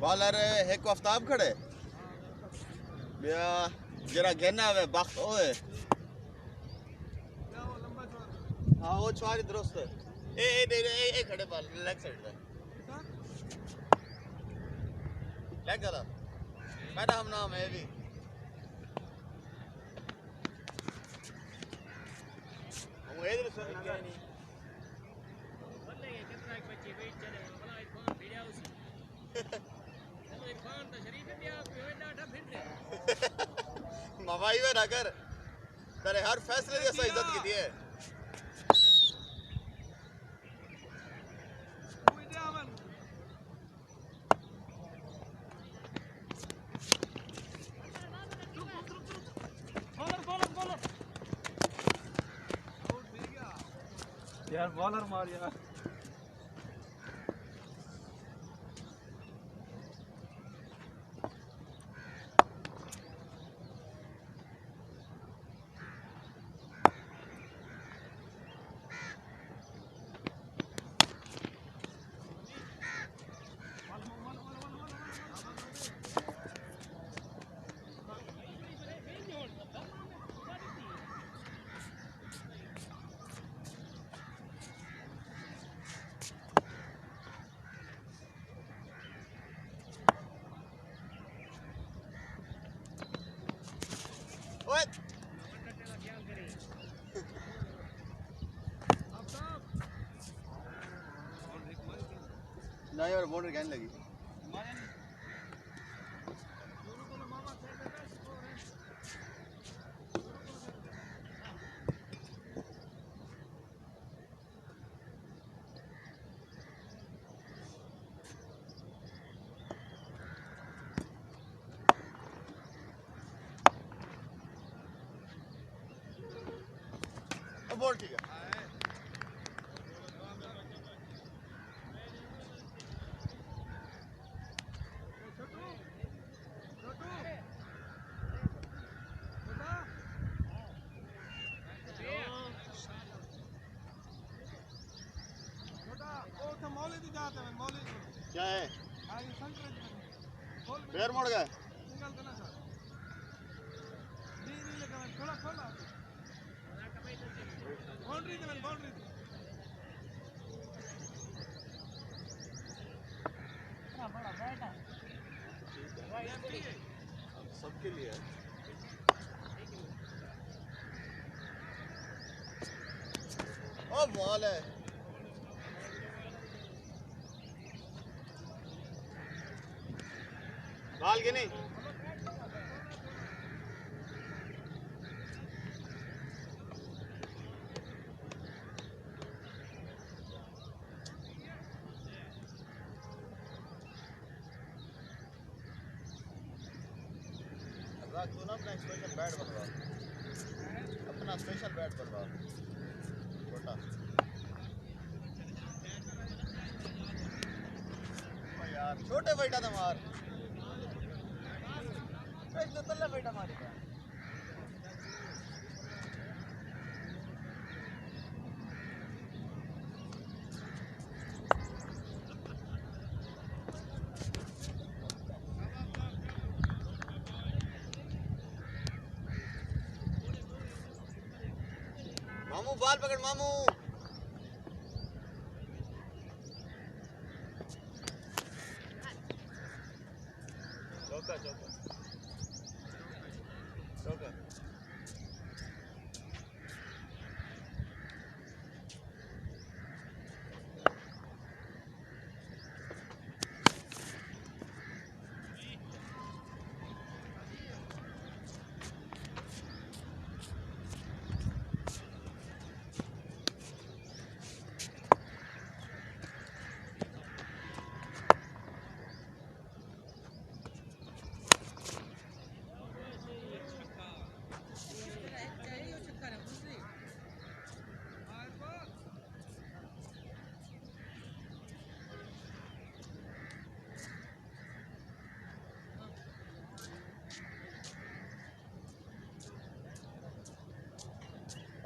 Bowler एक आफ्ताब खड़े बिया जरा गिरना है बख्त ओए हाँ वो छुआरी दुरुस्त है ए खड़े बॉल लेग साइड पे लेग गला मैडम हम नाम है भी हम ये तो सुन क्या नहीं बोले ये कितना एक बच्चे वेट चले बड़ा इरफान भिड़या उसी चलो इरफान तो शरीफ है भी आप ये डाटा फिर रहे मवाई में ना कर तेरे हर फैसले की सही इज्जत की है यार बॉलर मार यार What? नहीं और बाउंड्री कहने लगी बोल ठीक है क्या है पैर मुड़ गए सबके लिए ओ बॉल है बाल के नहीं तू ना अपना स्पेशल बैट बनवा अपना स्पेशल बैट बनवा छोटा यार छोटे बैठा था मार एक तो तल्ला बैठा मारेगा मामू बाल पकड़ मामू चौका चौका चौका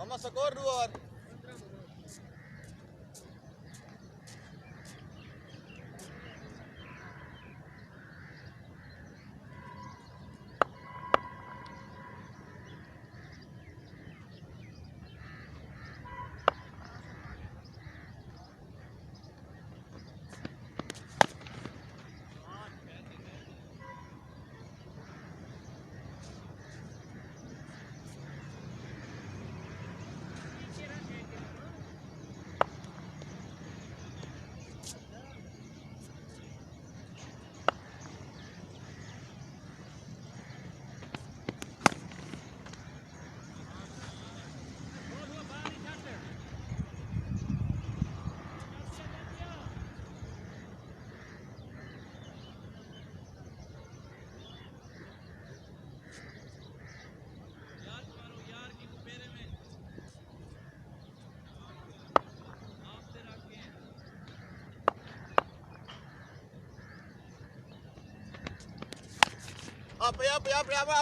मामा स्कोर दो और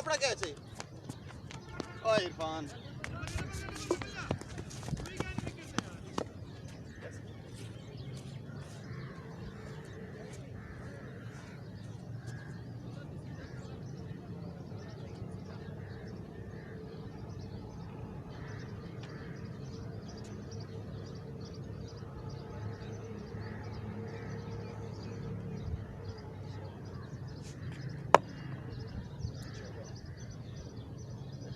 अपना क्या चाहिए ओ इरफान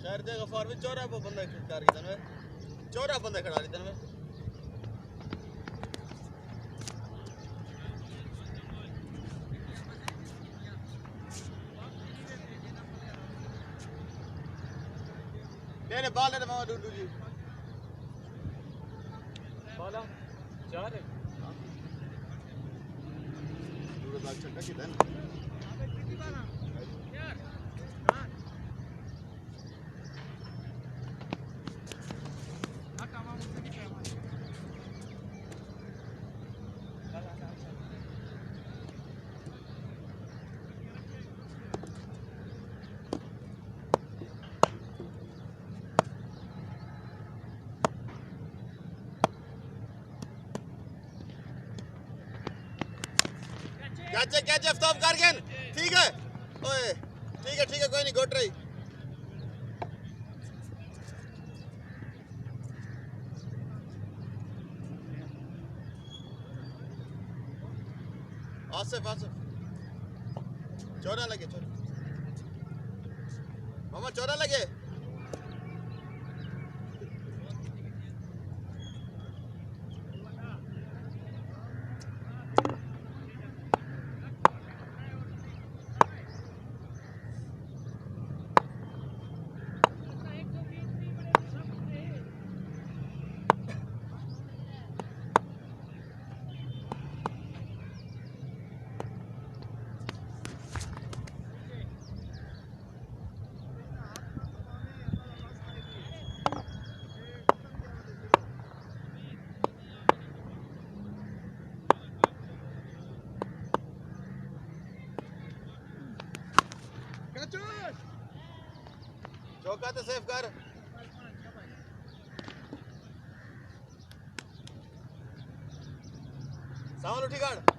शहर दे गफार में चौरा पर बंदा कार की तन में चौरा बंदा खड़ा ली तन में ने बाल ने मामा डूडू जी बाला चार है डूडू बाल छक्का की धन यार हां कामा मुझसे भी क्या कैच स्टॉप कर गन ठीक है ओए ठीक है कोई नहीं गोट रही आसिफ चौरा लगे चौरा मामा चौरा लगे चौका तो सेफ कर सामान उठी गाड़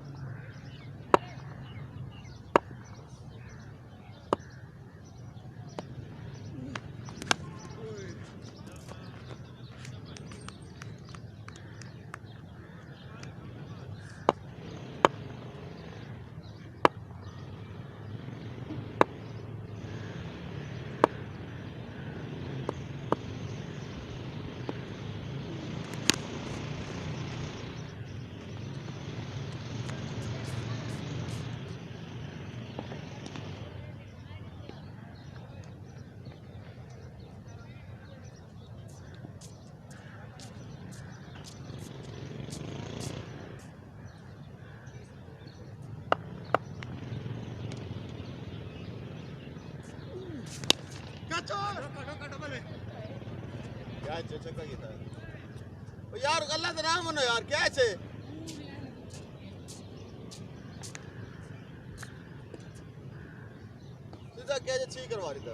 क्या चक्का की था यार अल्लाह का नाम मनो यार क्या है सीधा क्या ठीक करवा रही था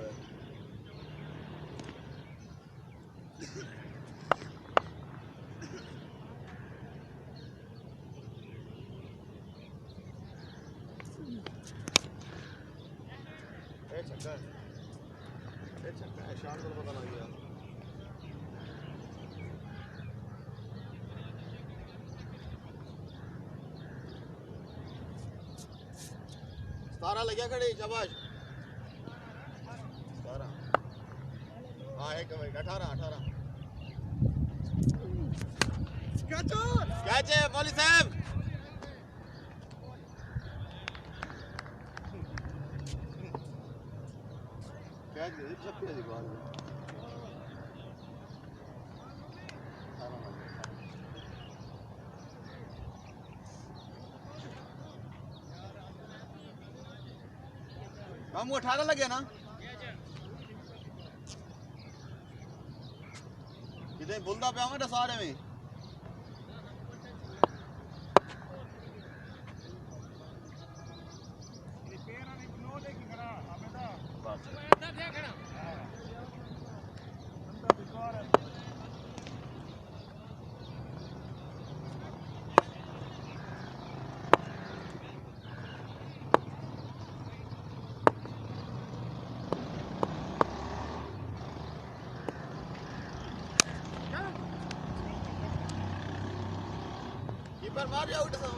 छक्का है शान को पता लग गया। सारा लग गया खड़े शाबाश 17 हाँ एक 18 कैच है मौली साहब कैच दे छक्के दी बात हम 18 लगे ना कितने बुलदा पे आवे सारे में कीपर मार आउट सा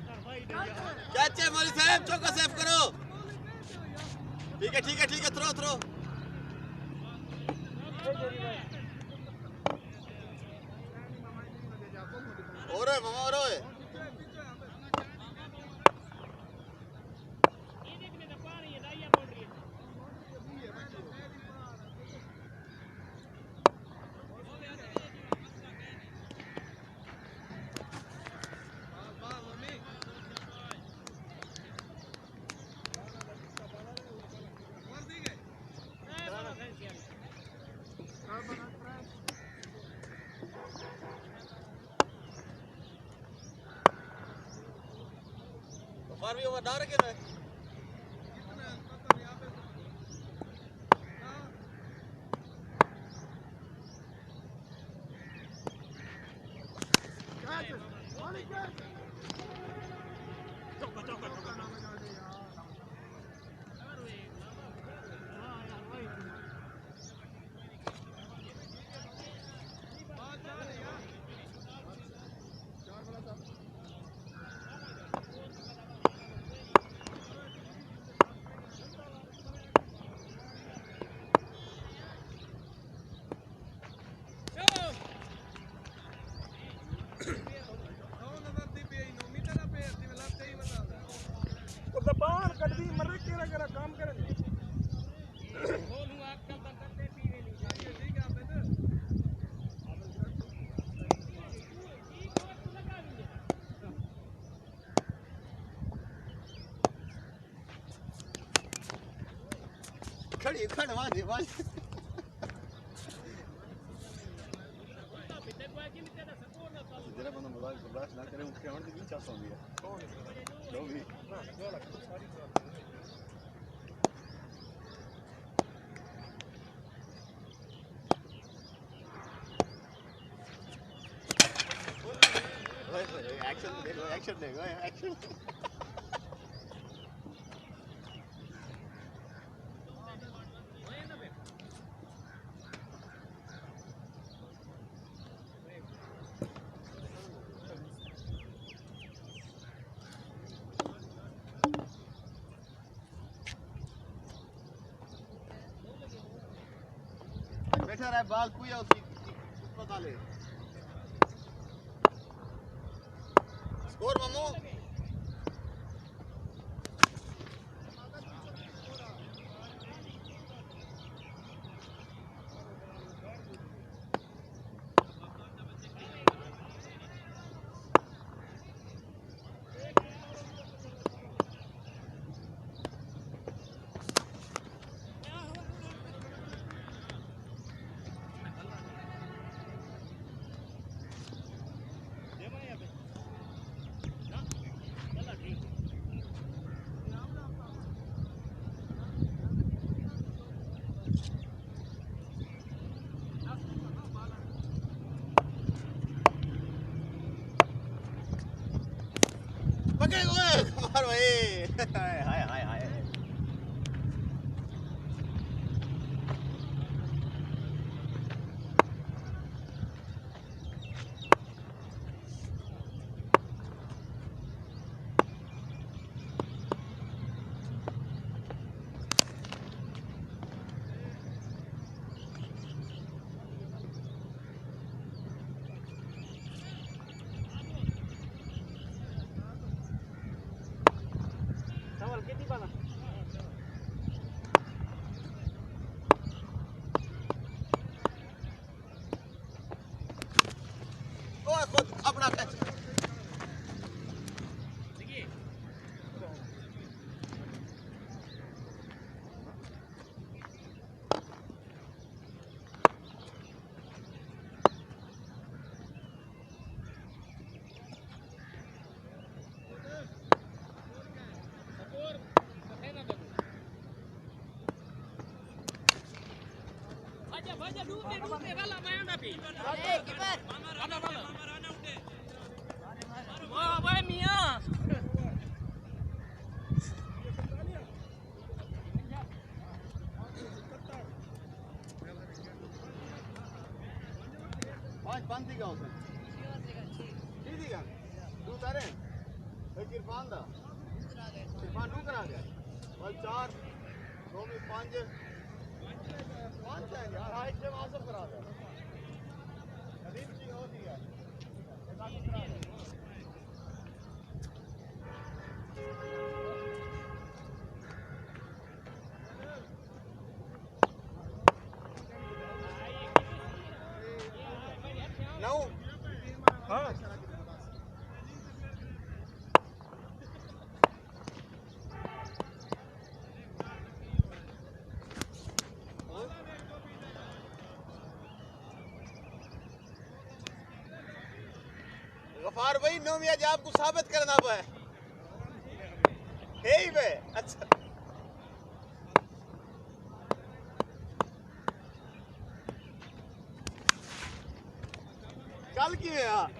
कैच है मौली साहब चौका सेव करो ठीक है थ्रो और है मामा और है बार भी ओवर डाल के ना काम करेंगे खड़ी खड़ मार जरा बंदा बर्दाश्त ना करे उसके हमारे भी चांस होंगे तो भी एक्शन देखो बैठा रहा बाल कोई उसी पता ले स्कोर मामू गफार भाई हाय हाय हाय कितनी बाला ओ खुद अपना कैच देखिए Baca dulu kalah main tapi. Kiper. Mana. Wah, bae Mia. पांच थी क्या उसमें ठीक थी क्या तू तारे एक इरफान दा इरफान तू करा गया बल 4 2 में 5 है यार हाइट से आसफ करा दे नदीम की होती है आसफ करा दे नौ हां गफार भाई नो मियां आपको साबित करना है ही बे अच्छा कल की है यार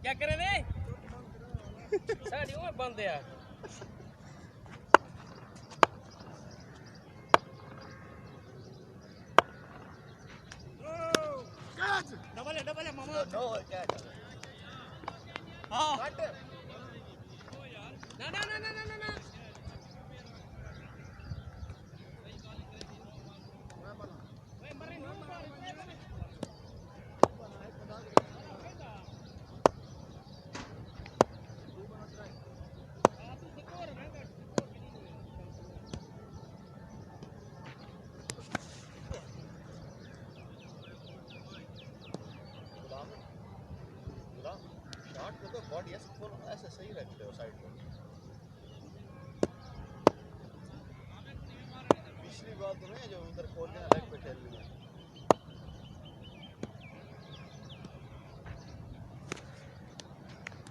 क्या करे रे साड़ी और बंद है यार डबल है मामा नो क्या हां कट ना शॉट को तो बॉडी ऐसे खोलो ऐसे सही रखते हो साइड को पिछली बात तो नहीं जो उधर खोल के लेग पे खेल लिया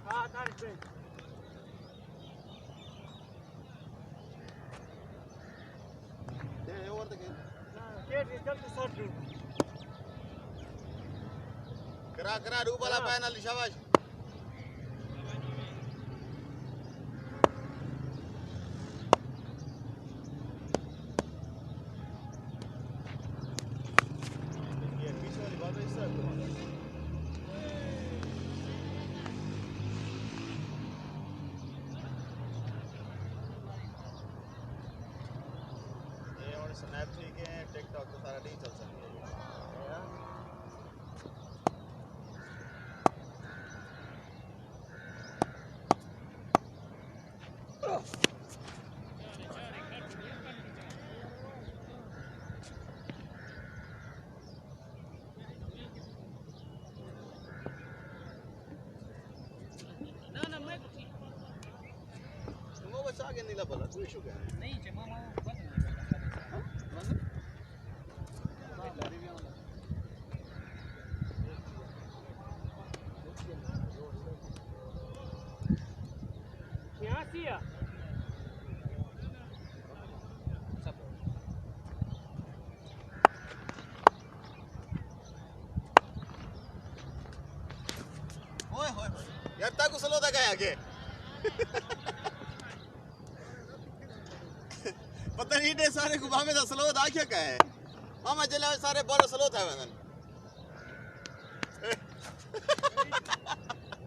हां तार पे ये ओवर द गेम के जल्दी शॉट दो करा रूप वाला पैनल शाबाश ये पीछे वाली बात है इससे ये और स्नैप ठीक है टिकटॉक तो सारा नहीं चल सकता ना मैं वो बस आगे नीला बोला कोई इशू क्या है नहीं चे मामा यहाँ सिया यार ताकू स्लो तक है आगे पता नहीं इतने सारे गुबा में स्लो दा क्या का है मामा चला सारे बड़े स्लो था वजन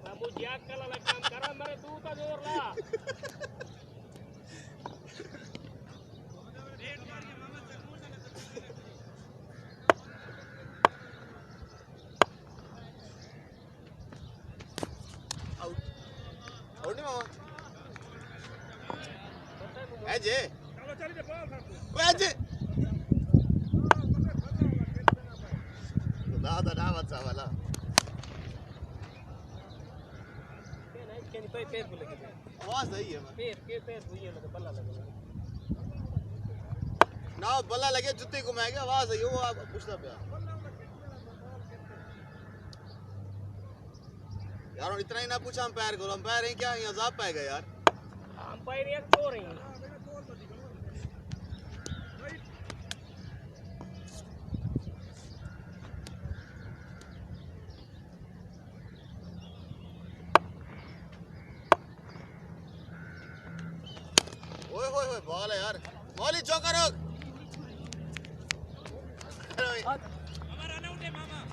बाबू याद कला लग काम करा मेरे तू का जोर ला आउट नहीं मामा एजे एजे दादा दावत सा वाला के नहीं पैर बोले के आवाज सही है पैर भुइया लगे बल्ला लगे ना बल्ला लगे जुत्ते घुमाएगा आवाज सही वो आप पूछता पे यार इतना ही ना पूछा अंपायर को अंपायर है क्या यहाँ जाप पाएगा यार अंपायर एक छोड़ रही है ओए बॉल है यार बॉल ही चौका रोक हमारा रन आउट है मामा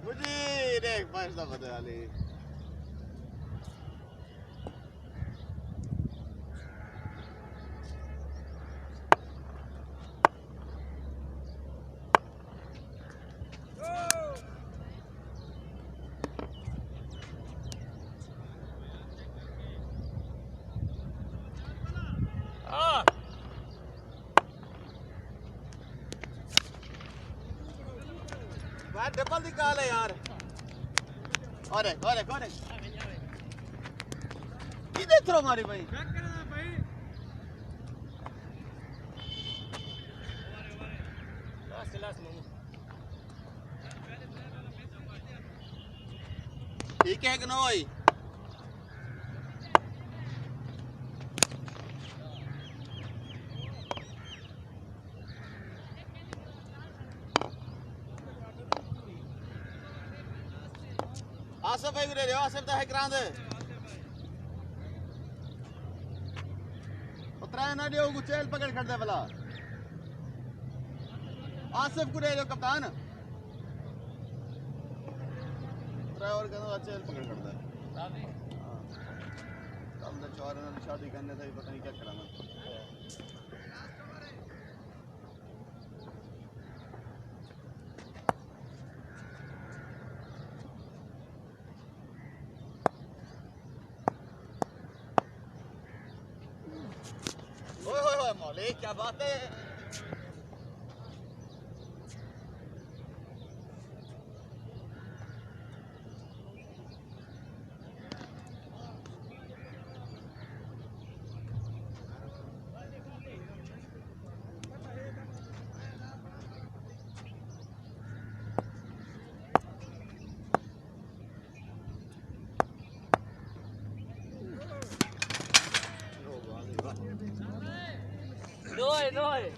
मुझे देख पांच दफा बता ले डबल निकाल है यार और इधर थ्रो मारी भाई ठीक है कि नो भाई आसिफ भाई रे आसिफ दा है क्रांद उतरा ना दियो गुचेल पकड़ खड़ दे भला आसिफ को दे दो कप्तान उतरा और कहना चेल पकड़ खड़ दे कल तो चार ने शादी करने था पता नहीं क्या कराना मौले क्या बात है Noi.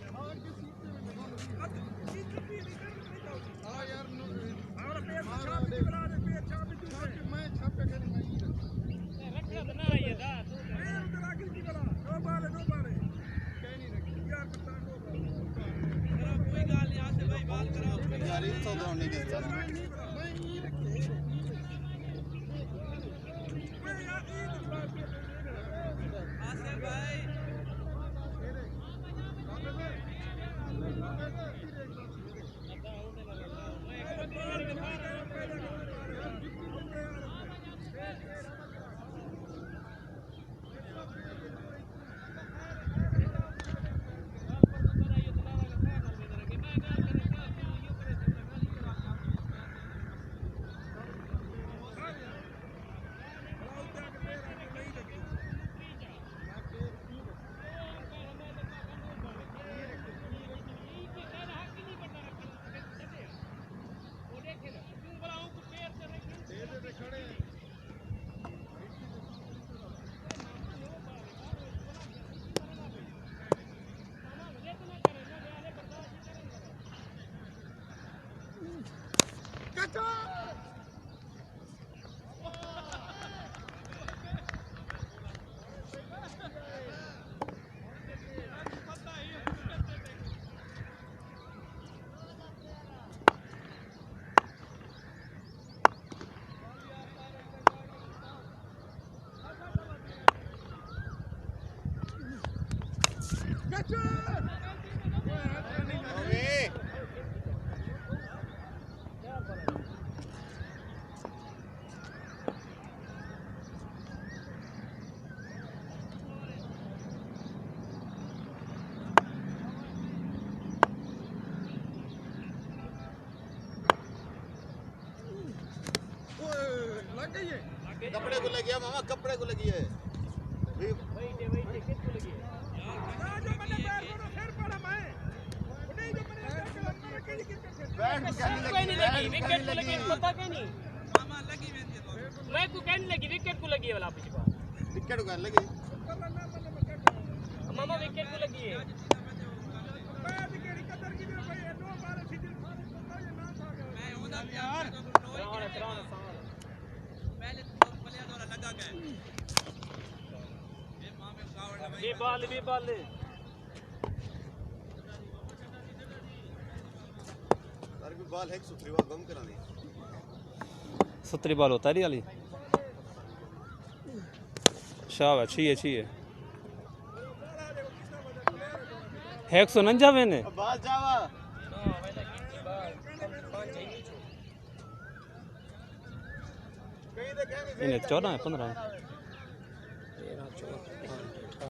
कपड़े को लगी है मामा, कपड़े को लगी है। विकेट को लगी पता क्या नहीं मैं को कहने लगी विकेट को लगी है वाला पीछे विकेट को लगी मामा विकेट को लगी है भी बाल तारे भी बाल है कि सुथरी बाल बम करानी सुतरी बाल होता है वाली शाह अच्छी है 149 बाल जावा कहीं देखेंगे इन्हें 14 है 15 है